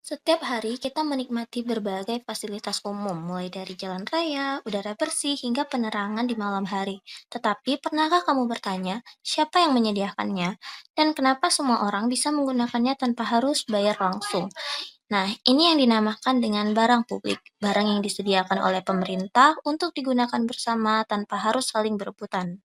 Setiap hari kita menikmati berbagai fasilitas umum, mulai dari jalan raya, udara bersih, hingga penerangan di malam hari. Tetapi, pernahkah kamu bertanya, siapa yang menyediakannya? Dan kenapa semua orang bisa menggunakannya tanpa harus bayar langsung? Nah, ini yang dinamakan dengan barang publik, barang yang disediakan oleh pemerintah untuk digunakan bersama tanpa harus saling berebutan.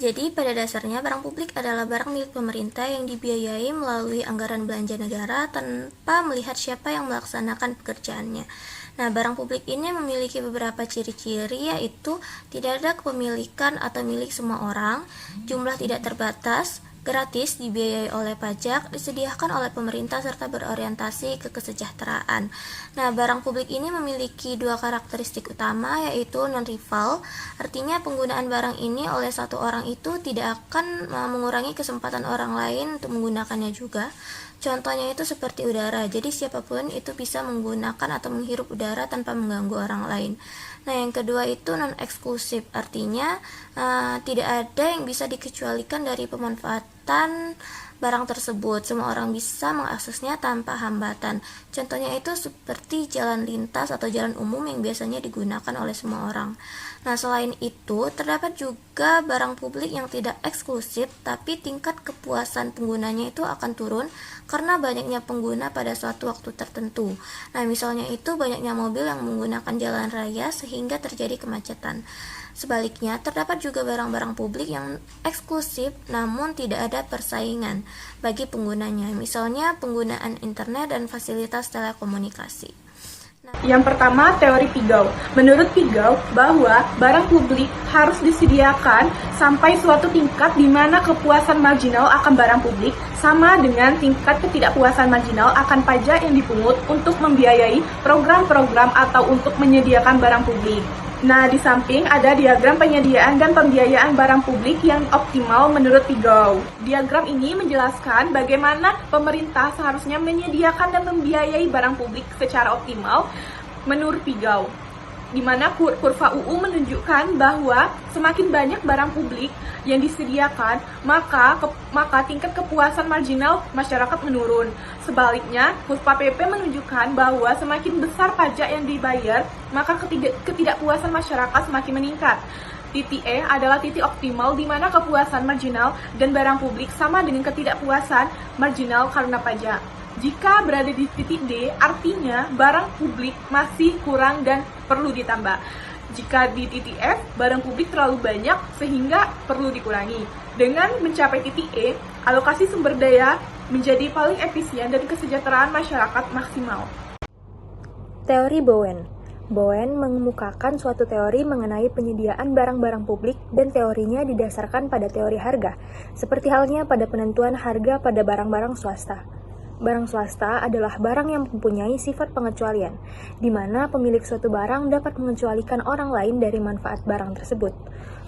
Jadi, pada dasarnya barang publik adalah barang milik pemerintah yang dibiayai melalui anggaran belanja negara tanpa melihat siapa yang melaksanakan pekerjaannya. Nah, barang publik ini memiliki beberapa ciri-ciri, yaitu tidak ada kepemilikan atau milik semua orang, jumlah tidak terbatas, gratis, dibiayai oleh pajak, disediakan oleh pemerintah serta berorientasi ke kesejahteraan. Nah, barang publik ini memiliki dua karakteristik utama, yaitu non-rival, artinya penggunaan barang ini oleh satu orang itu tidak akan mengurangi kesempatan orang lain untuk menggunakannya juga. Contohnya itu seperti udara, jadi siapapun itu bisa menggunakan atau menghirup udara tanpa mengganggu orang lain. Nah, yang kedua itu non-eksklusif, artinya tidak ada yang bisa dikecualikan dari pemanfaatan barang tersebut. Semua orang bisa mengaksesnya tanpa hambatan. Contohnya itu seperti jalan lintas atau jalan umum yang biasanya digunakan oleh semua orang. Nah, selain itu, terdapat juga barang publik yang tidak eksklusif, tapi tingkat kepuasan penggunanya itu akan turun karena banyaknya pengguna pada suatu waktu tertentu. Nah, misalnya itu banyaknya mobil yang menggunakan jalan raya sehingga terjadi kemacetan. Sebaliknya, terdapat juga barang-barang publik yang eksklusif namun tidak ada persaingan bagi penggunanya, misalnya penggunaan internet dan fasilitas telekomunikasi. Yang pertama, teori Pigou. Menurut Pigou, bahwa barang publik harus disediakan sampai suatu tingkat di mana kepuasan marginal akan barang publik sama dengan tingkat ketidakpuasan marginal akan pajak yang dipungut untuk membiayai program-program atau untuk menyediakan barang publik. Nah, di samping ada diagram penyediaan dan pembiayaan barang publik yang optimal menurut Pigou. Diagram ini menjelaskan bagaimana pemerintah seharusnya menyediakan dan membiayai barang publik secara optimal menurut Pigou, di mana kurva UU menunjukkan bahwa semakin banyak barang publik yang disediakan, maka tingkat kepuasan marginal masyarakat menurun. Sebaliknya, kurva PP menunjukkan bahwa semakin besar pajak yang dibayar, maka ketidakpuasan masyarakat semakin meningkat. Titik E adalah titik optimal di mana kepuasan marginal dan barang publik sama dengan ketidakpuasan marginal karena pajak. Jika berada di titik D, artinya barang publik masih kurang dan perlu ditambah. Jika di titik F, barang publik terlalu banyak sehingga perlu dikurangi. Dengan mencapai titik E, alokasi sumber daya menjadi paling efisien dan kesejahteraan masyarakat maksimal. Teori Bowen. Bowen mengemukakan suatu teori mengenai penyediaan barang-barang publik dan teorinya didasarkan pada teori harga, seperti halnya pada penentuan harga pada barang-barang swasta. Barang swasta adalah barang yang mempunyai sifat pengecualian, di mana pemilik suatu barang dapat mengecualikan orang lain dari manfaat barang tersebut.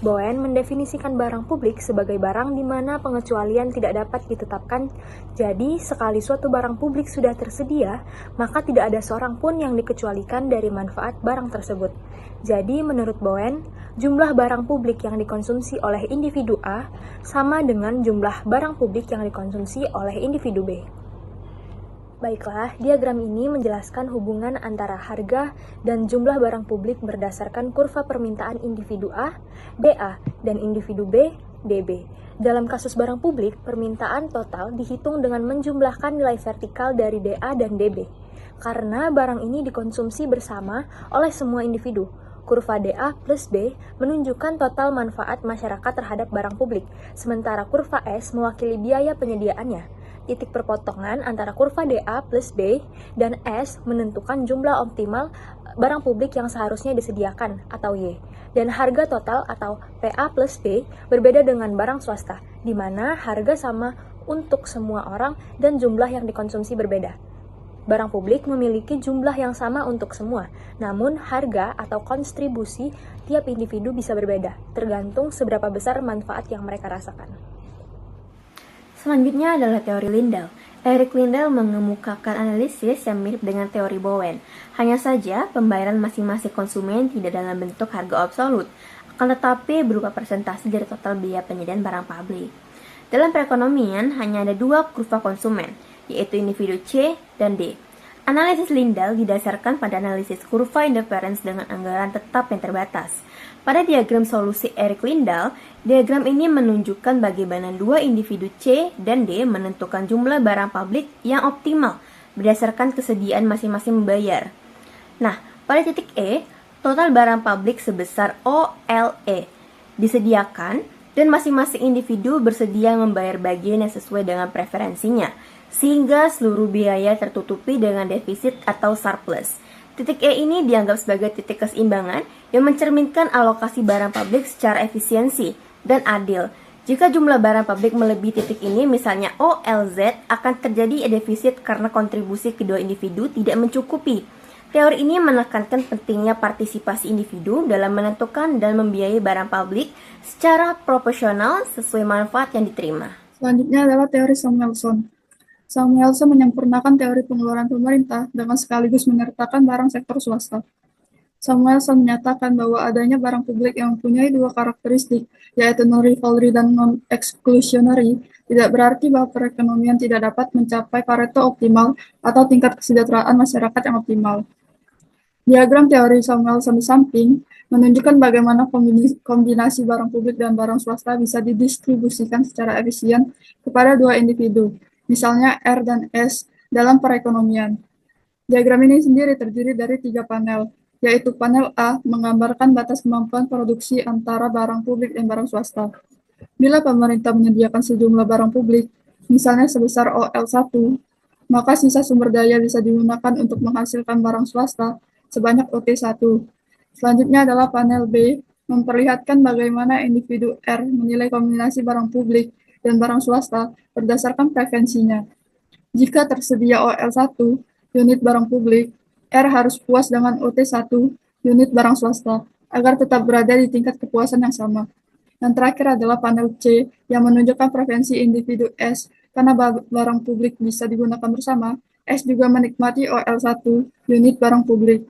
Bowen mendefinisikan barang publik sebagai barang di mana pengecualian tidak dapat ditetapkan. Jadi, sekali suatu barang publik sudah tersedia, maka tidak ada seorang pun yang dikecualikan dari manfaat barang tersebut. Jadi, menurut Bowen, jumlah barang publik yang dikonsumsi oleh individu A sama dengan jumlah barang publik yang dikonsumsi oleh individu B. Baiklah, diagram ini menjelaskan hubungan antara harga dan jumlah barang publik berdasarkan kurva permintaan individu A, DA, dan individu B, DB. Dalam kasus barang publik, permintaan total dihitung dengan menjumlahkan nilai vertikal dari DA dan DB. Karena barang ini dikonsumsi bersama oleh semua individu. Kurva DA plus B menunjukkan total manfaat masyarakat terhadap barang publik, sementara kurva S mewakili biaya penyediaannya. Titik perpotongan antara kurva DA plus B dan S menentukan jumlah optimal barang publik yang seharusnya disediakan atau Y. Dan harga total atau PA plus B berbeda dengan barang swasta, di mana harga sama untuk semua orang dan jumlah yang dikonsumsi berbeda. Barang publik memiliki jumlah yang sama untuk semua, namun harga atau kontribusi tiap individu bisa berbeda, tergantung seberapa besar manfaat yang mereka rasakan. Selanjutnya adalah teori Lindell. Eric Lindell mengemukakan analisis yang mirip dengan teori Bowen. Hanya saja, pembayaran masing-masing konsumen tidak dalam bentuk harga absolut, akan tetapi berupa persentase dari total biaya penyediaan barang publik. Dalam perekonomian, hanya ada dua kurva konsumen, yaitu individu C dan D. Analisis Lindahl didasarkan pada analisis kurva interference dengan anggaran tetap yang terbatas. Pada diagram solusi Eric Lindahl, diagram ini menunjukkan bagaimana dua individu C dan D menentukan jumlah barang publik yang optimal berdasarkan kesediaan masing-masing membayar. Nah, pada titik E, total barang publik sebesar OLE disediakan dan masing-masing individu bersedia membayar bagian yang sesuai dengan preferensinya, sehingga seluruh biaya tertutupi dengan defisit atau surplus. Titik E ini dianggap sebagai titik keseimbangan yang mencerminkan alokasi barang publik secara efisiensi dan adil. Jika jumlah barang publik melebihi titik ini, misalnya OLZ, akan terjadi defisit karena kontribusi kedua individu tidak mencukupi. Teori ini menekankan pentingnya partisipasi individu dalam menentukan dan membiayai barang publik secara proporsional sesuai manfaat yang diterima. Selanjutnya adalah teori Samuelson. Samuelson menyempurnakan teori pengeluaran pemerintah dengan sekaligus menyertakan barang sektor swasta. Samuelson menyatakan bahwa adanya barang publik yang mempunyai dua karakteristik, yaitu non-rivalry dan non-exclusionary, tidak berarti bahwa perekonomian tidak dapat mencapai Pareto optimal atau tingkat kesejahteraan masyarakat yang optimal. Diagram teori Samuelson di samping menunjukkan bagaimana kombinasi barang publik dan barang swasta bisa didistribusikan secara efisien kepada dua individu, misalnya R dan S, dalam perekonomian. Diagram ini sendiri terdiri dari 3 panel, yaitu panel A menggambarkan batas kemampuan produksi antara barang publik dan barang swasta. Bila pemerintah menyediakan sejumlah barang publik, misalnya sebesar OL1, maka sisa sumber daya bisa digunakan untuk menghasilkan barang swasta sebanyak OT1. Selanjutnya adalah panel B, memperlihatkan bagaimana individu R menilai kombinasi barang publik dan barang swasta berdasarkan preferensinya. Jika tersedia OL1, unit barang publik, R harus puas dengan OT1, unit barang swasta, agar tetap berada di tingkat kepuasan yang sama. Dan terakhir adalah panel C, yang menunjukkan preferensi individu S, karena barang publik bisa digunakan bersama, S juga menikmati OL1, unit barang publik.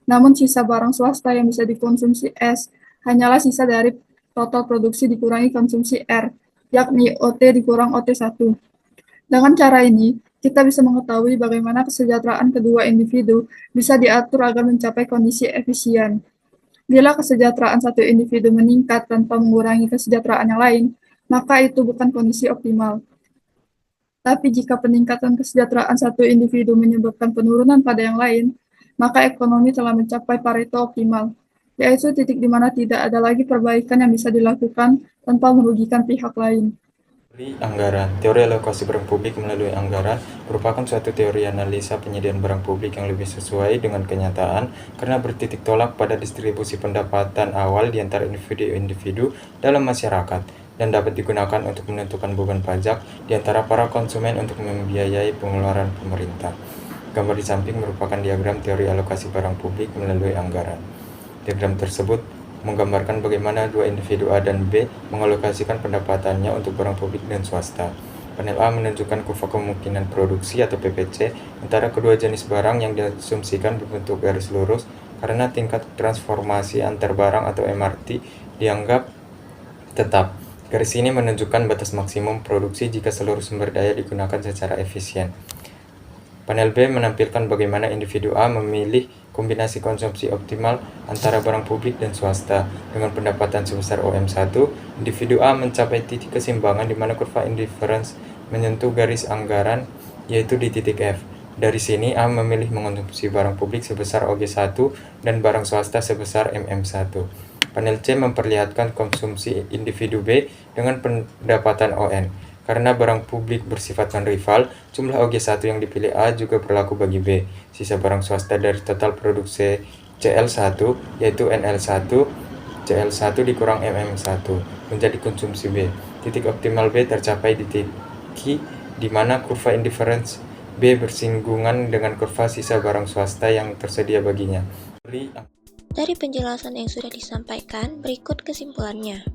Namun sisa barang swasta yang bisa dikonsumsi S hanyalah sisa dari total produksi dikurangi konsumsi R, yakni OT dikurang OT1. Dengan cara ini, kita bisa mengetahui bagaimana kesejahteraan kedua individu bisa diatur agar mencapai kondisi efisien. Bila kesejahteraan satu individu meningkat tanpa mengurangi kesejahteraan yang lain, maka itu bukan kondisi optimal. Tapi jika peningkatan kesejahteraan satu individu menyebabkan penurunan pada yang lain, maka ekonomi telah mencapai Pareto optimal, yaitu titik di mana tidak ada lagi perbaikan yang bisa dilakukan tanpa merugikan pihak lain. Teori anggaran. Teori alokasi barang publik melalui anggaran merupakan suatu teori analisa penyediaan barang publik yang lebih sesuai dengan kenyataan karena bertitik tolak pada distribusi pendapatan awal di antara individu-individu dalam masyarakat dan dapat digunakan untuk menentukan beban pajak di antara para konsumen untuk membiayai pengeluaran pemerintah. Gambar di samping merupakan diagram teori alokasi barang publik melalui anggaran. Diagram tersebut menggambarkan bagaimana dua individu A dan B mengalokasikan pendapatannya untuk barang publik dan swasta. Panel A menunjukkan kurva kemungkinan produksi atau PPC antara kedua jenis barang yang diasumsikan berbentuk garis lurus karena tingkat transformasi antar barang atau MRT dianggap tetap. Garis ini menunjukkan batas maksimum produksi jika seluruh sumber daya digunakan secara efisien. Panel B menampilkan bagaimana individu A memilih kombinasi konsumsi optimal antara barang publik dan swasta. Dengan pendapatan sebesar OM1, individu A mencapai titik keseimbangan di mana kurva indifference menyentuh garis anggaran, yaitu di titik F. Dari sini, A memilih mengonsumsi barang publik sebesar OG1 dan barang swasta sebesar MM1. Panel C memperlihatkan konsumsi individu B dengan pendapatan ON. Karena barang publik bersifat non-rival, jumlah OG1 yang dipilih A juga berlaku bagi B. Sisa barang swasta dari total produksi CL1, yaitu NL1, CL1 dikurang MM1, menjadi konsumsi B. Titik optimal B tercapai di titik di mana kurva indifference B bersinggungan dengan kurva sisa barang swasta yang tersedia baginya. Dari penjelasan yang sudah disampaikan, berikut kesimpulannya.